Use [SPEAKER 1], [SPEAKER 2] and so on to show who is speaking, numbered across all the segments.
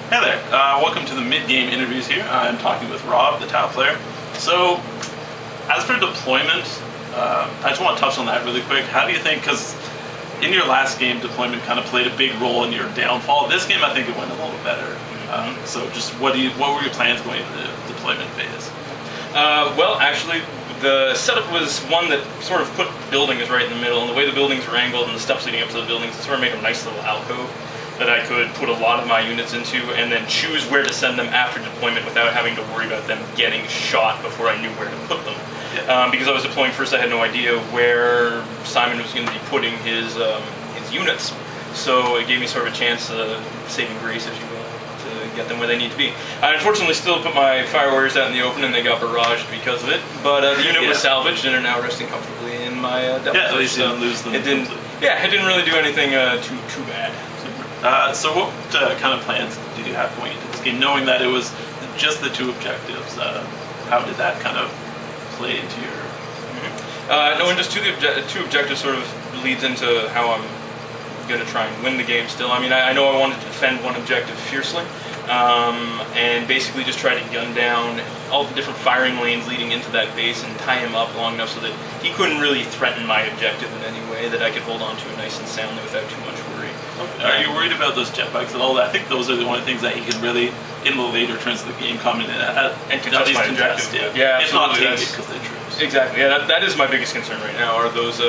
[SPEAKER 1] Hey there, welcome to the mid-game interviews here. I'm talking with Rob, the Tau player. So, as for deployment, I just want to touch on that really quick. How do you think, because in your last game, deployment kind of played a big role in your downfall. This game, I think it went a little better. So just what were your plans going into the deployment phase?
[SPEAKER 2] Well, actually, the setup was one that sort of put buildings right in the middle, and the way the buildings were angled and the steps leading up to the buildings sort of made a nice little alcove that I could put a lot of my units into and then choose where to send them after deployment without having to worry about them getting shot before I knew where to put them. Yeah. Because I was deploying first, I had no idea where Simon was going to be putting his units, so it gave me sort of a chance, saving grace, if you will, to get them where they need to be. I unfortunately still put my fire warriors out in the open and they got barraged because of it, but the unit was salvaged and are now resting comfortably in my depth.
[SPEAKER 1] Yeah, at least you didn't lose them.
[SPEAKER 2] It didn't really do anything too bad.
[SPEAKER 1] So what kind of plans did you have going into this game, knowing that it was just the two objectives? How did that kind of play into your...
[SPEAKER 2] Knowing just two objectives sort of leads into how I'm going to try and win the game still. I mean, I know I wanted to defend one objective fiercely, and basically just try to gun down all the different firing lanes leading into that base and tie him up long enough so that he couldn't really threaten my objective in any way, that I could hold on to it nice and soundly without too much worry.
[SPEAKER 1] Are you worried about those jetbikes at all? I think those are the only things that he can really, in the later turns of the game, come in and
[SPEAKER 2] contest my objective.
[SPEAKER 1] Yeah, if not take it because they troops.
[SPEAKER 2] Exactly. Yeah, that is my biggest concern right now. Are those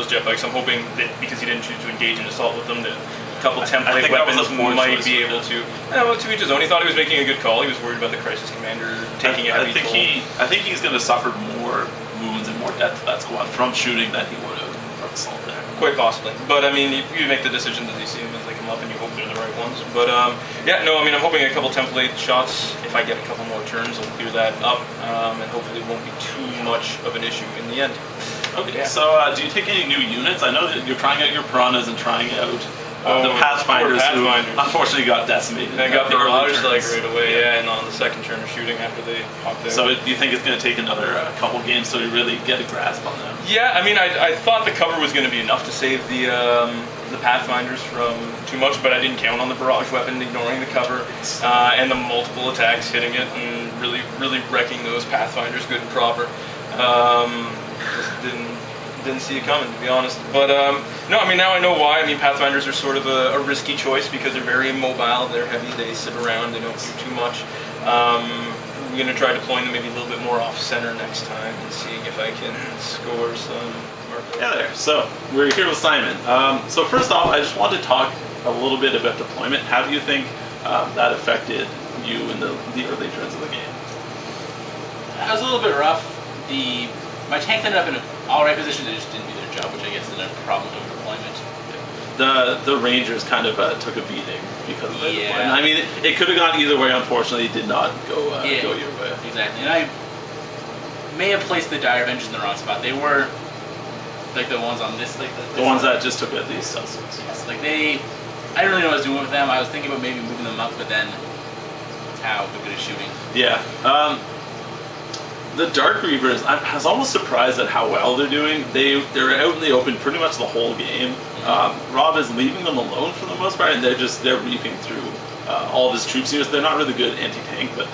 [SPEAKER 2] jetbikes? I'm hoping that because he didn't choose to engage in assault with them, that a couple template weapons might be able to. Well, to each his own. He thought he was making a good call. He was worried about the crisis commander taking a heavy toll.
[SPEAKER 1] I think he's going to suffer more wounds and more death to that squad from shooting than he would have from assault there.
[SPEAKER 2] Quite possibly. But I mean, you make the decisions as you see them as they come up, and you hope they're the right ones. But yeah, no, I mean, I'm hoping a couple template shots. If I get a couple more turns, I'll clear that up, and hopefully it won't be too much of an issue in the end.
[SPEAKER 1] Okay, so do you take any new units? I know that you're trying out your piranhas and trying out the Pathfinders, who unfortunately got decimated.
[SPEAKER 2] They got barraged like right away, and on the second turn of shooting after they popped out.
[SPEAKER 1] So do you think it's going to take another couple games so you really get a grasp on them?
[SPEAKER 2] Yeah, I mean, I thought the cover was going to be enough to save the Pathfinders from too much, but I didn't count on the barrage weapon ignoring the cover, and the multiple attacks hitting it and really wrecking those Pathfinders good and proper. Just didn't see it coming, to be honest. But no, I mean, now I know why. I mean, Pathfinders are sort of a risky choice because they're very immobile, they're heavy, they sit around, they don't do too much. I'm going to try deploying them maybe a little bit more off-center next time and seeing if I can score some markers.
[SPEAKER 1] Yeah, there. So, we're here with Simon. So first off, I just want to talk a little bit about deployment. How do you think that affected you in the early turns of the game?
[SPEAKER 3] It was a little bit rough. My tanks ended up in an alright position, they just didn't do their job, which I guess is a problem with deployment.
[SPEAKER 1] The Rangers kind of took a beating because of their deployment. I mean, it could have gone either way. Unfortunately, it did not go your way.
[SPEAKER 3] Exactly, and I may have placed the Dire Avengers in the wrong spot. They were like the ones on this, like
[SPEAKER 1] the ones that just took at these substance.
[SPEAKER 3] Yes, like I didn't really know what I was doing with them. I was thinking about maybe moving them up, but then how good at shooting.
[SPEAKER 1] Yeah. The Dark Reavers, I was almost surprised at how well they're doing. They're out in the open pretty much the whole game. Rob is leaving them alone for the most part, and they're reaping through all of his troops here. They're not really good anti-tank, but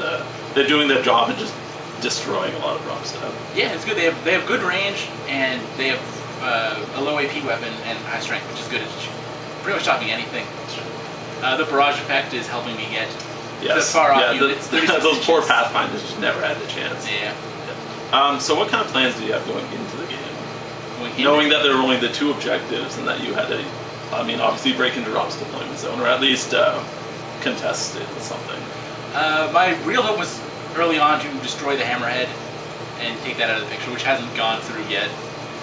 [SPEAKER 1] they're doing their job and just destroying a lot of Rob's stuff.
[SPEAKER 3] Yeah, it's good. They have good range, and they have a low AP weapon and high strength, which is good at pretty much stopping anything. The barrage effect is helping me get the far off units.
[SPEAKER 1] Those poor Pathfinders just never had the chance.
[SPEAKER 3] Yeah.
[SPEAKER 1] So what kind of plans do you have going into the game? Knowing that there were only the two objectives and that you had to, I mean, obviously break into Rob's deployment zone, or at least contest it with something.
[SPEAKER 3] My real hope was early on to destroy the Hammerhead and take that out of the picture, which hasn't gone through yet.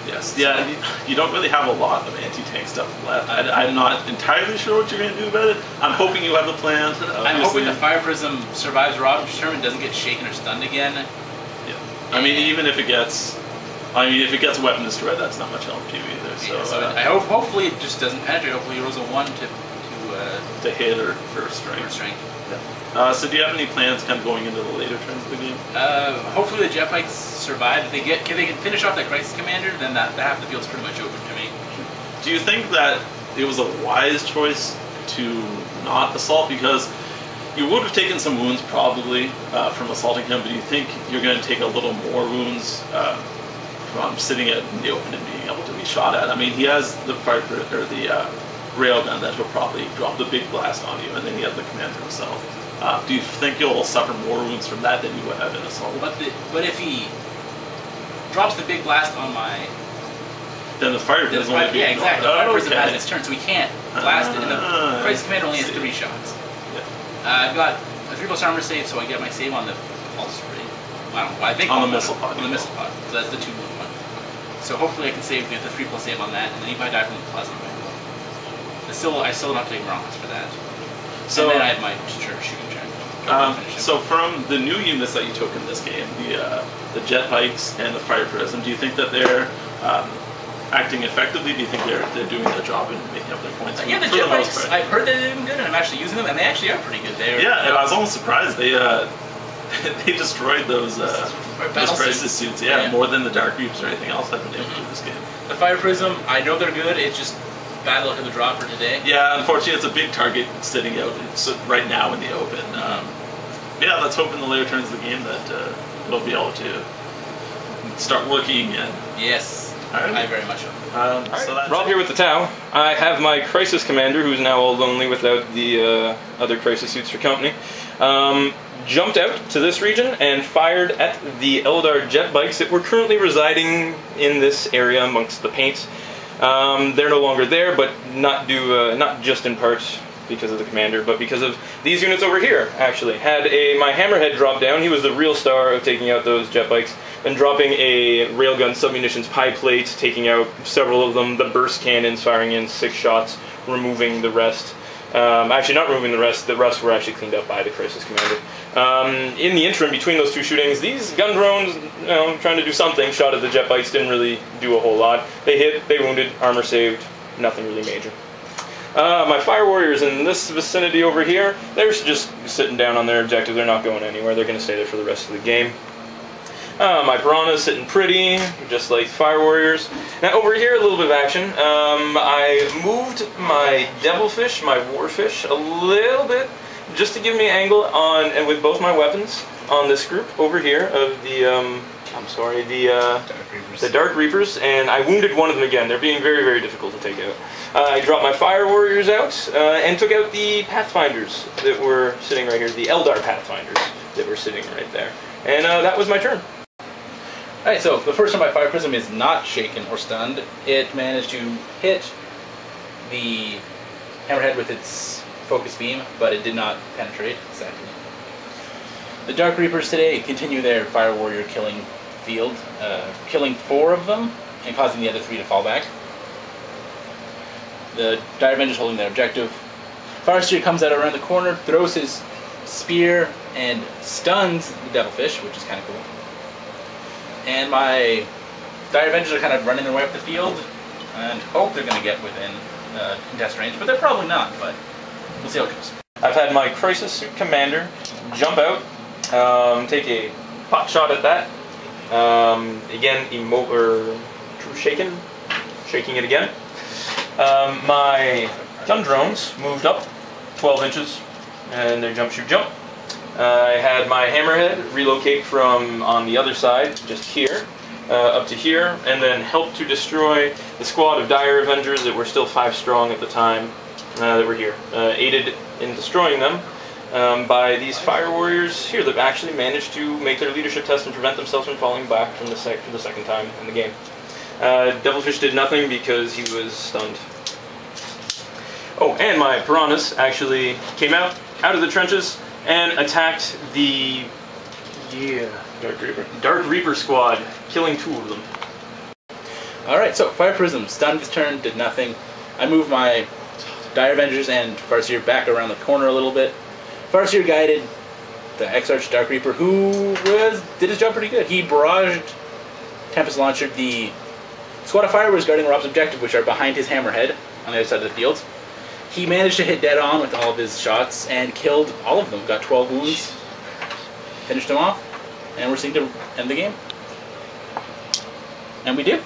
[SPEAKER 1] Yes. Yeah, you don't really have a lot of anti-tank stuff left. I'm not entirely sure what you're going to do about it. I'm hoping you have a plan.
[SPEAKER 3] I'm hoping the Fire Prism survives Rob's turn and doesn't get shaken or stunned again.
[SPEAKER 1] Yeah. I mean, even if it gets... if it gets weapon destroyed, that's not much help to you either. So,
[SPEAKER 3] I hope, hopefully it just doesn't penetrate. Hopefully he rolls a 1 to
[SPEAKER 1] hit or for strength. Yeah. So do you have any plans kind of going into the later turns of the game?
[SPEAKER 3] Hopefully the jetbikes survive. If they can finish off that crisis commander, then that half the field's pretty much open to me.
[SPEAKER 1] Do you think that it was a wise choice to not assault? Because You would have taken some wounds probably from assaulting him, but do you think you're going to take a little more wounds from sitting out in the open and being able to be shot at? I mean, he has the fire or the railgun that will probably drop the big blast on you, and then he has the commander himself. Do you think you'll suffer more wounds from that than you would have in assault?
[SPEAKER 3] But if he drops the big blast on my...
[SPEAKER 1] Then the fire prism only be...
[SPEAKER 3] Yeah, exactly. The fire prism has its turn, so we can't blast it. And the crisis commander only has 3 shots.
[SPEAKER 1] Yeah.
[SPEAKER 3] I've got a 3+ armor save, so I get my save on the pulse rate. I don't know. I think
[SPEAKER 1] on the missile pod.
[SPEAKER 3] On the missile pod. So that's the 2 one. So hopefully I can save the 3+ save on that, and then if I die from the plasma, I still don't have to take Marathons for that. So and then I have my shooting check.
[SPEAKER 1] So from the new units that you took in this game, the jet bikes and the fire prism, do you think that they're acting effectively? Do you think they're doing their job and making up their points?
[SPEAKER 3] Yeah, the jet bikes, I've heard that they're doing good, and I'm actually using them, and they actually are pretty good.
[SPEAKER 1] Yeah, I was almost surprised. They they destroyed those crisis suits, more than the Dark Reapers or anything else I've been able to do in this game.
[SPEAKER 3] The fire prism, I know they're good, it's just bad luck of the draw for today.
[SPEAKER 1] Yeah, unfortunately it's a big target sitting out right now in the open. Yeah, let's hope in the later turns of the game that it'll be able to start working again.
[SPEAKER 3] Yes, right. I very much hope.
[SPEAKER 2] So that's Rob here with the Tau. I have my Crisis Commander, who's now all lonely without the other Crisis suits for company. Jumped out to this region and fired at the Eldar jet bikes that were currently residing in this area amongst the paint. They're no longer there, but not just in part because of the commander, but because of these units over here, actually. Had my Hammerhead drop down. He was the real star of taking out those jet bikes, and dropping a railgun submunitions pie plate, taking out several of them, the burst cannons firing in 6 shots, removing the rest. Actually, not removing the rest were actually cleaned up by the Crisis Commander. In the interim between those 2 shootings, these gun drones, trying to do something, shot at the jet bikes, didn't really do a whole lot. They hit, they wounded, armor saved, nothing really major. My Fire Warriors in this vicinity over here, they're just sitting down on their objective. They're not going anywhere. They're going to stay there for the rest of the game. My Piranha's sitting pretty, just like Fire Warriors. Now over here, a little bit of action. I moved my Devilfish, my Warfish, a little bit, just to give me an angle on, and with both my weapons, on this group over here of the, the Dark Reapers, and I wounded one of them again. They're being very, very difficult to take out. I dropped my Fire Warriors out, and took out the Pathfinders that were sitting right here, the Eldar Pathfinders that were sitting right there. And that was my turn.
[SPEAKER 3] Alright, so the first time my Fire Prism is not shaken or stunned. It managed to hit the Hammerhead with its focus beam, but it did not penetrate, exactly. The Dark Reapers today continue their Fire Warrior killing field, killing 4 of them, and causing the other 3 to fall back. The Dire Avengers holding their objective. Farseer comes out around the corner, throws his spear, and stuns the Devilfish, which is kind of cool. And my Dire Avengers are kind of running their way up the field, and hope they're going to get within contest range, but they're probably not, but we'll see how it goes.
[SPEAKER 2] I've had my Crisis Suit Commander jump out, take a pot shot at that. Again, shaking it again. My gun drones moved up 12 inches, and their jump, shoot, jump. I had my Hammerhead relocate from on the other side, just here, up to here, and then help to destroy the squad of Dire Avengers that were still 5 strong at the time that were here. Aided in destroying them by these Fire Warriors here that actually managed to make their leadership test and prevent themselves from falling back from the second time in the game. Devilfish did nothing because he was stunned. Oh, and my Piranhas actually came out of the trenches and attacked the Dark Reaper squad, killing 2 of them.
[SPEAKER 3] Alright, so Fire Prism stunned his turn, did nothing. I moved my Dire Avengers and Farseer back around the corner a little bit. Farseer guided the Exarch Dark Reaper, who did his job pretty good. He barraged Tempest Launcher. The squad of Fire was guarding Rob's objective, which are behind his Hammerhead on the other side of the field. He managed to hit dead on with all of his shots and killed all of them. Got 12 wounds, finished them off, and we're seeing to end the game. And we do.